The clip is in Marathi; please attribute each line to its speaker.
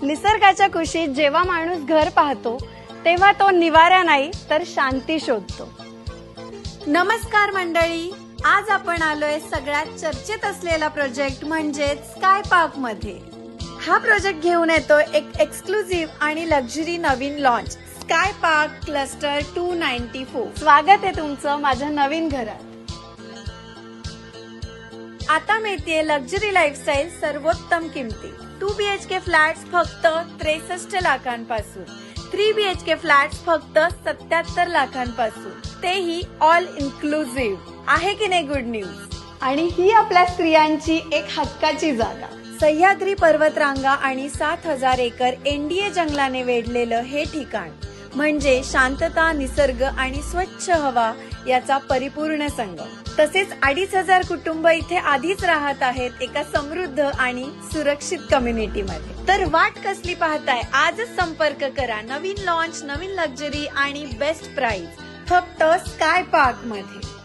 Speaker 1: निसर्गाच्या कुशीत जेव्हा माणूस घर पाहतो तेव्हा तो निवारा नाही तर शांती शोधतो. नमस्कार मंडळी, आज आपण आलोय सगळ्यात चर्चेत असलेला प्रोजेक्ट म्हणजेच स्काय पार्क मध्ये. हा प्रोजेक्ट घेऊन येतो एक एक्सक्लुझिव्ह आणि लक्झरी नवीन लॉन्च, स्काय पार्क क्लस्टर 294. स्वागत आहे तुमचं माझ्या नवीन घरात. आता मिळतेय लक्झरी लाईफस्टाईल सर्वोत्तम किमती. 2 BHK फ्लॅट्स फक्त 63 लाखांपासून, 3 BHK फ्लॅट्स फक्त 77 लाखांपासून, तेही ऑल इन्क्लुझिव्ह. आहे की नाही गुड न्यूज? आणि ही आपल्या स्त्रियांची एक हक्काची जागा. सह्याद्री पर्वतरांगा आणि 7000 एकर NDA जंगलाने वेढलेलं हे ठिकाण म्हणजे शांतता, निसर्ग आणि स्वच्छ हवा याचा परिपूर्ण संगम. तसेच 2500 कुटुंब इथे आधीच राहत आहेत एका समृद्ध आणि सुरक्षित कम्युनिटी मध्ये. तर वाट कसली पाहताय? आजच संपर्क करा. नवीन लॉन्च, नवीन लक्झरी आणि बेस्ट प्राइस फक्त स्काय पार्क मध्ये.